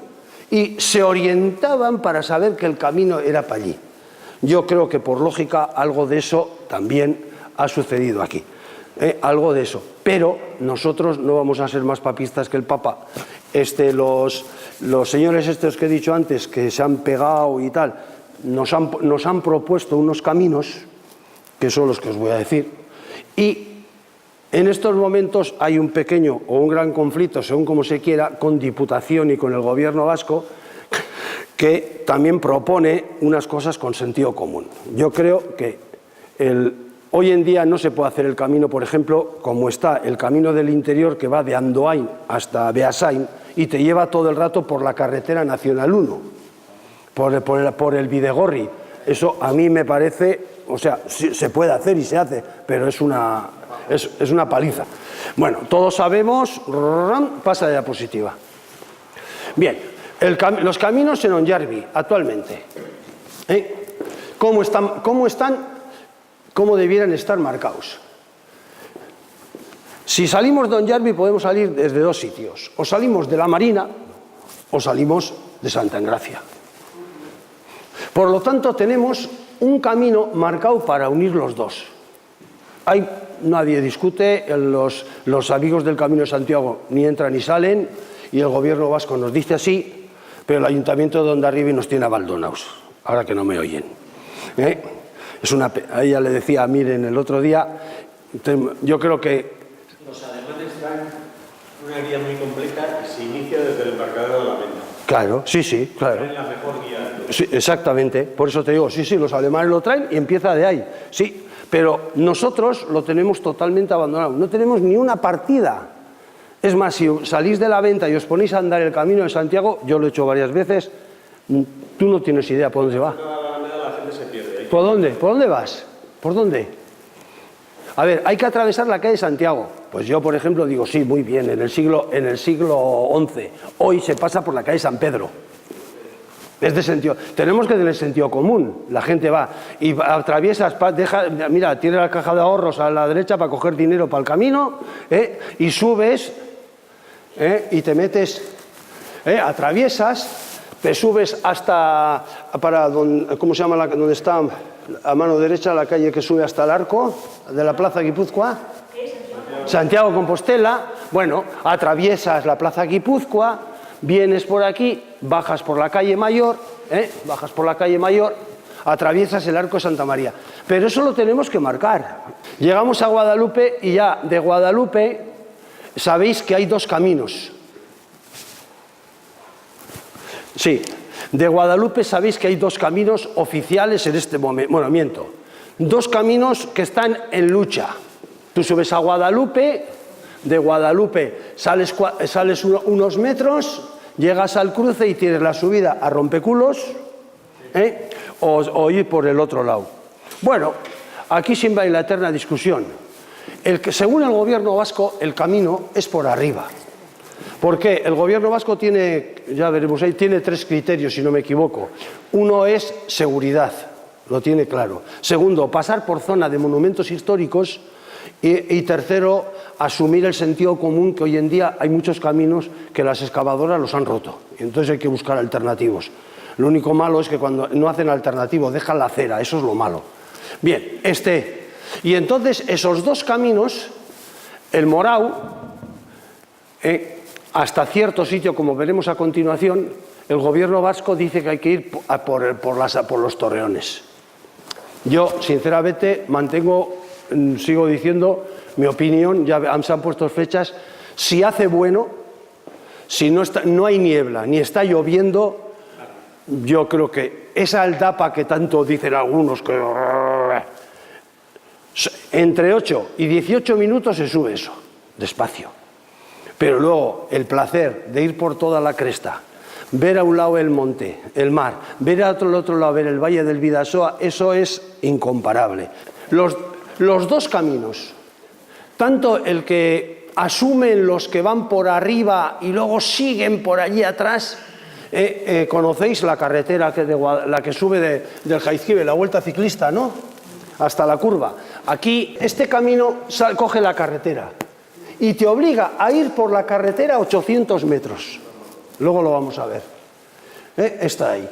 y se orientaban para saber que el camino era para allí. Yo creo que por lógica algo de eso también ha sucedido aquí. Algo de eso. Pero nosotros no vamos a ser más papistas que el Papa. Los señores estos que he dicho antes, que se han pegado y tal, nos han propuesto unos caminos, que son los que os voy a decir, y en estos momentos hay un pequeño o un gran conflicto, según como se quiera, con Diputación y con el Gobierno vasco, que también propone unas cosas con sentido común. Yo creo que hoy en día no se puede hacer el camino, por ejemplo, como está el camino del interior que va de Andoain hasta Beasain y te lleva todo el rato por la carretera Nacional 1, por el Bidegorri. Eso a mí me parece, o sea, se puede hacer y se hace, pero es una paliza. Bueno, todos sabemos, pasa de diapositiva. Bien, los caminos en Onyarbi actualmente, ¿cómo debieran estar marcados? Si salimos de Onyarbi podemos salir desde dos sitios, o salimos de la Marina o salimos de Santa Engracia. Por lo tanto, tenemos un camino marcado para unir los dos. Nadie discute, los amigos del Camino de Santiago ni entran ni salen, y el Gobierno vasco nos dice así, pero el Ayuntamiento de Hondarribia nos tiene abandonados, ahora que no me oyen. A ella le decía, miren, el otro día, yo creo que... Los alemanes dan una guía muy completa que se inicia desde el embarcadero de la Venta. Claro, sí, claro. Es la mejor guía. Sí, exactamente, por eso te digo, sí, los alemanes lo traen y empieza de ahí, sí, pero nosotros lo tenemos totalmente abandonado, no tenemos ni una partida. Es más, si salís de la Venta y os ponéis a andar el Camino de Santiago, yo lo he hecho varias veces, tú no tienes idea por dónde se va. La gente se pierde. ¿Por dónde? ¿Por dónde vas? ¿Por dónde? A ver, hay que atravesar la calle de Santiago. Pues yo, por ejemplo, digo, sí, muy bien, en el siglo XI. Hoy se pasa por la calle San Pedro. Es de sentido. Tenemos que tener sentido común. La gente va y atraviesas, mira, tiene la caja de ahorros a la derecha para coger dinero para el camino, y subes, y te metes, atraviesas, te subes hasta para ¿cómo se llama? Donde está a mano derecha la calle que sube hasta el arco de la Plaza Guipúzcoa. Santiago Compostela. Bueno, atraviesas la Plaza Guipúzcoa, vienes por aquí, bajas por la calle Mayor, atraviesas el Arco de Santa María. Pero eso lo tenemos que marcar. Llegamos a Guadalupe y ya de Guadalupe sabéis que hay dos caminos. Sí, de Guadalupe sabéis que hay dos caminos oficiales en este momento. Bueno, miento. Dos caminos que están en lucha. Tú subes a Guadalupe, de Guadalupe sales unos metros, llegas al cruce y tienes la subida a Rompeculos, o ir por el otro lado. Bueno, aquí siempre hay la eterna discusión. Según el Gobierno vasco, el camino es por arriba. ¿Por qué? El Gobierno vasco tiene, ya veremos ahí, tiene tres criterios, si no me equivoco. Uno es seguridad, lo tiene claro. Segundo, pasar por zona de monumentos históricos. Y tercero, asumir el sentido común, que hoy en día hay muchos caminos que las excavadoras los han roto. Y entonces hay que buscar alternativos. Lo único malo es que cuando no hacen alternativo, dejan la acera, eso es lo malo. Bien, y entonces esos dos caminos, el Morau, hasta cierto sitio, como veremos a continuación, el Gobierno vasco dice que hay que ir por los Torreones. Yo, sinceramente, sigo diciendo mi opinión, ya se han puesto fechas, si hace bueno, si no hay niebla, ni está lloviendo, yo creo que esa aldapa que tanto dicen algunos, que entre 8 y 18 minutos se sube eso, despacio. Pero luego el placer de ir por toda la cresta, ver a un lado el monte, el mar, ver al otro lado, ver el Valle del Bidasoa, eso es incomparable. Los dos caminos, tanto el que asumen los que van por arriba y luego siguen por allí atrás, Conocéis la carretera la que sube del Jaizkibel, la vuelta ciclista, ¿no? Hasta la curva. Aquí, este camino coge la carretera y te obliga a ir por la carretera 800 metros. Luego lo vamos a ver. Está ahí.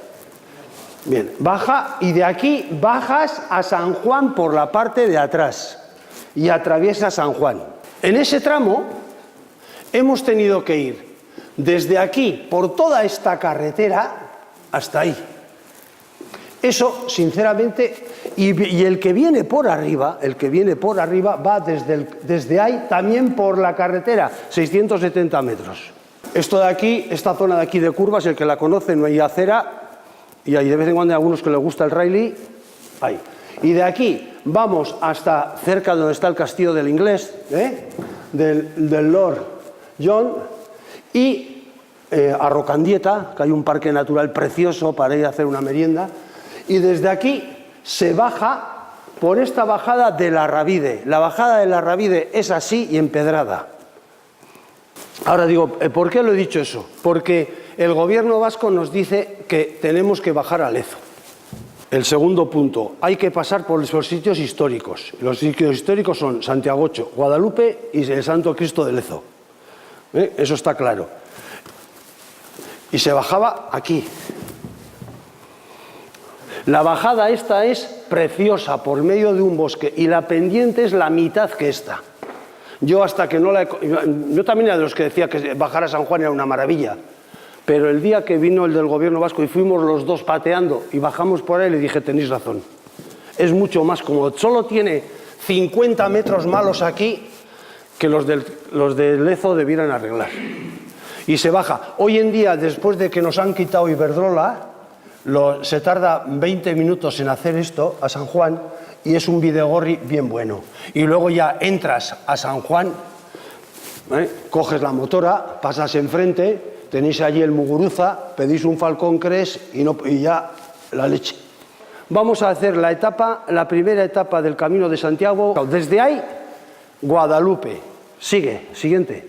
Bien, baja y de aquí bajas a San Juan por la parte de atrás y atraviesa San Juan. En ese tramo hemos tenido que ir desde aquí por toda esta carretera hasta ahí. Eso, sinceramente, y el que viene por arriba, va desde ahí también por la carretera, 670 metros. Esto de aquí, esta zona de aquí de curvas, el que la conoce, no hay acera, y hay de vez en cuando hay algunos que les gusta el Rayleigh, ahí. Y de aquí vamos hasta cerca de donde está el castillo del Inglés, del Lord John, y a Rocandieta, que hay un parque natural precioso para ir a hacer una merienda, y desde aquí se baja por esta bajada de la Rabide. La bajada de la Rabide es así y empedrada. Ahora digo, ¿por qué lo he dicho eso? Porque el gobierno vasco nos dice que tenemos que bajar a Lezo. El segundo punto, hay que pasar por los sitios históricos. Los sitios históricos son Santiagocho, Guadalupe y el Santo Cristo de Lezo. Eso está claro. Y se bajaba aquí. La bajada esta es preciosa por medio de un bosque y la pendiente es la mitad que esta. Yo hasta que no la... Yo también era de los que decía que bajar a San Juan era una maravilla, pero el día que vino el del gobierno vasco y fuimos los dos pateando y bajamos por ahí, le dije, tenéis razón, es mucho más cómodo. Solo tiene 50 metros malos aquí que los de Lezo debieran arreglar. Y se baja. Hoy en día, después de que nos han quitado Iberdrola, se tarda 20 minutos en hacer esto a San Juan y es un bidegorri bien bueno. Y luego ya entras a San Juan, coges la motora, pasas enfrente, tenéis allí el Muguruza, pedís un Falcón Cres y ya la leche. Vamos a hacer la primera etapa del Camino de Santiago. Desde ahí, Guadalupe. Siguiente.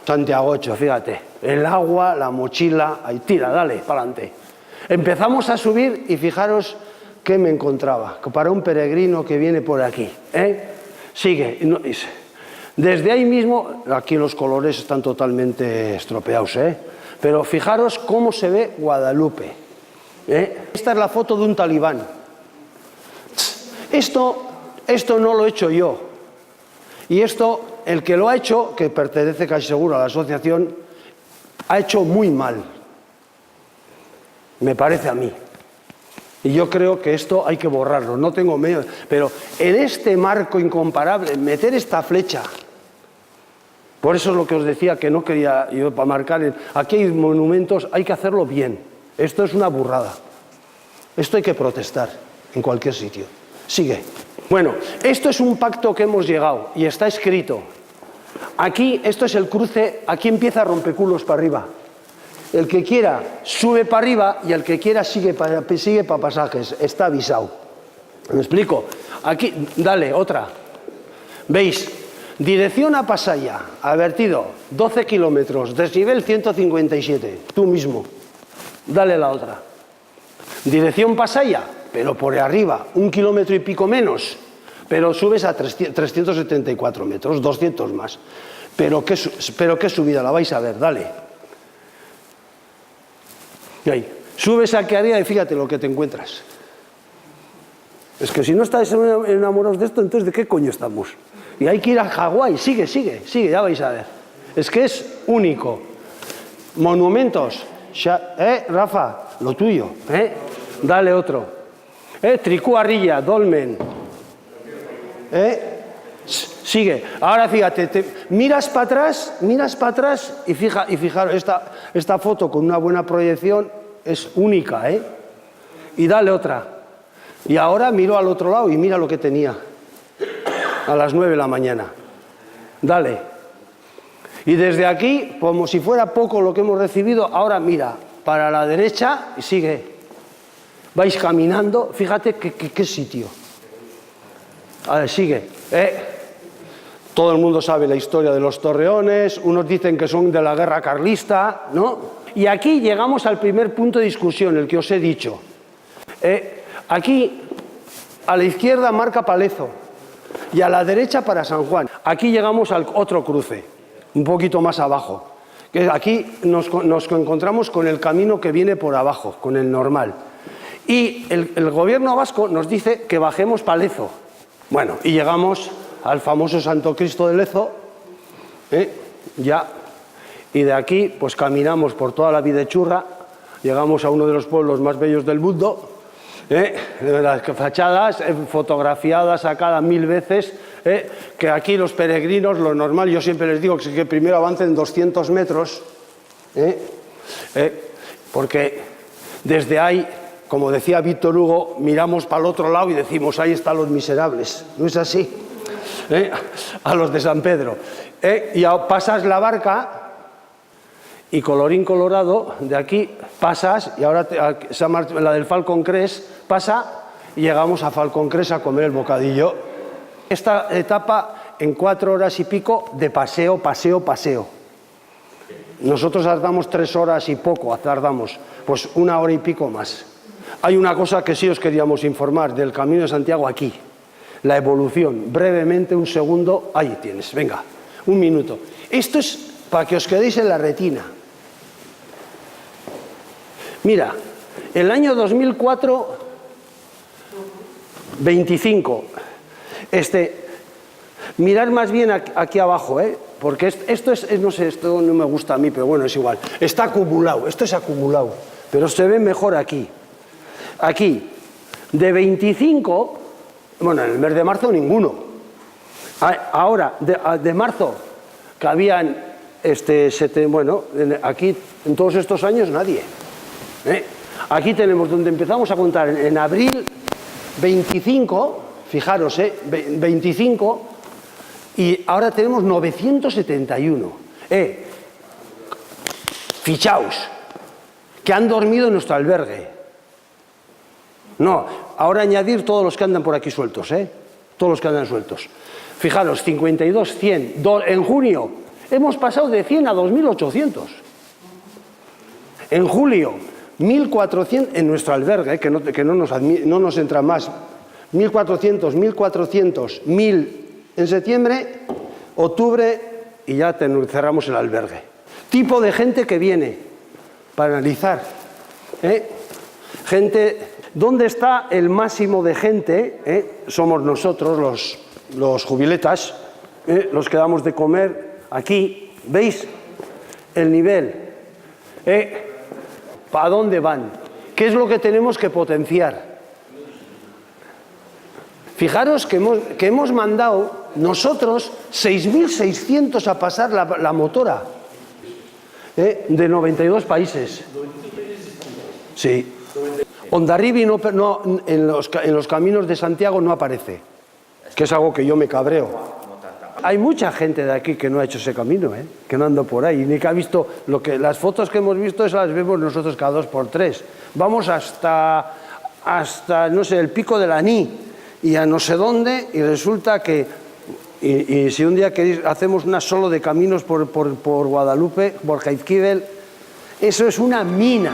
Santiagocho, fíjate. El agua, la mochila, ahí tira, dale, para adelante. Empezamos a subir y fijaros qué me encontraba, para un peregrino que viene por aquí. Sigue. Desde ahí mismo, aquí los colores están totalmente estropeados, pero fijaros cómo se ve Guadalupe. Esta es la foto de un talibán. Esto no lo he hecho yo. Y esto, el que lo ha hecho, que pertenece casi seguro a la asociación, ha hecho muy mal. Me parece a mí. Y yo creo que esto hay que borrarlo, no tengo medio. Pero en este marco incomparable, meter esta flecha. Por eso es lo que os decía que no quería yo para marcar. Aquí hay monumentos, hay que hacerlo bien. Esto es una burrada. Esto hay que protestar en cualquier sitio. Sigue. Bueno, esto es un pacto que hemos llegado y está escrito. Aquí, esto es el cruce, aquí empieza Rompeculos para arriba. El que quiera sube para arriba y el que quiera sigue para pasajes. Está avisado. ¿Me explico? Aquí, dale, otra. ¿Veis? Dirección a Pasaya, advertido, 12 kilómetros, desnivel 157. Tú mismo. Dale la otra. Dirección Pasaya, pero por arriba, 1 kilómetro y pico menos. Pero subes a 374 metros, 200 más. Pero qué subida, la vais a ver, dale. Y ahí, subes aquí arriba y fíjate lo que te encuentras. Es que si no estáis enamorados de esto, entonces ¿de qué coño estamos? Y hay que ir a Hawái, sigue, ya vais a ver. Es que es único. Monumentos, Rafa, lo tuyo, dale otro. Tricú Arrilla, Dolmen. Sigue. Ahora fíjate, miras para atrás y fijaros, esta foto con una buena proyección es única, Y dale otra. Y ahora miro al otro lado y mira lo que tenía a las 9 de la mañana. Dale. Y desde aquí, como si fuera poco lo que hemos recibido, ahora mira para la derecha y sigue. Vais caminando, fíjate qué sitio. A ver, sigue. Todo el mundo sabe la historia de los Torreones, unos dicen que son de la guerra carlista, ¿no? Y aquí llegamos al primer punto de discusión, el que os he dicho. Aquí, a la izquierda marca Palezo y a la derecha para San Juan. Aquí llegamos al otro cruce, un poquito más abajo. Aquí nos encontramos con el camino que viene por abajo, con el normal. Y el gobierno vasco nos dice que bajemos Palezo. Bueno, y llegamos al famoso Santo Cristo de Lezo, ya, y de aquí pues caminamos por toda la Videchurra, llegamos a uno de los pueblos más bellos del mundo, las fachadas fotografiadas, sacadas 1000 veces, que aquí los peregrinos, lo normal, yo siempre les digo que primero avancen 200 metros, porque desde ahí, como decía Víctor Hugo, miramos para el otro lado y decimos, ahí están los miserables, ¿no es así? A los de San Pedro. Y pasas la barca y colorín colorado, de aquí pasas, y ahora la del Falcon Crest pasa y llegamos a Falcon Crest a comer el bocadillo. Esta etapa en 4 horas y pico de paseo, paseo, paseo. Nosotros tardamos 3 horas y poco, tardamos pues 1 hora y pico más. Hay una cosa que sí os queríamos informar del Camino de Santiago aquí. La evolución, brevemente, un segundo, ahí tienes, venga, 1 minuto. Esto es para que os quedéis en la retina. Mira, el año 2004, 25. Mirad más bien aquí abajo, porque esto es, no sé, esto no me gusta a mí, pero bueno, es igual. Está acumulado, esto es acumulado, pero se ve mejor aquí. Aquí, de 25... Bueno, en el mes de marzo ninguno. Ahora, de marzo, que habían, bueno, aquí en todos estos años nadie. Aquí tenemos donde empezamos a contar en abril 25, fijaros, 25, y ahora tenemos 971. Fichaos, que han dormido en nuestro albergue. No, ahora añadir todos los que andan por aquí sueltos, todos los que andan sueltos. Fijaros, 52, 100, en junio hemos pasado de 100 a 2.800. En julio, 1.400 en nuestro albergue, que no nos entra más. 1.400, 1.400, 1.000 en septiembre, octubre y ya cerramos el albergue. Tipo de gente que viene para analizar. Gente... ¿Dónde está el máximo de gente? Somos nosotros, los jubiletas, los que damos de comer aquí. ¿Veis el nivel? ¿Para dónde van? ¿Qué es lo que tenemos que potenciar? Fijaros que hemos mandado nosotros 6.600 a pasar la motora de 92 países. Sí. Hondarribi en los caminos de Santiago no aparece, que es algo que yo me cabreo. Hay mucha gente de aquí que no ha hecho ese camino, que no anda por ahí, ni que ha visto las fotos que hemos visto, esas las vemos nosotros cada 2 por 3. Vamos hasta no sé, el pico de la Ní y a no sé dónde, y resulta que, y si un día queréis, hacemos una solo de caminos por Guadalupe, por Jaizkibel, eso es una mina.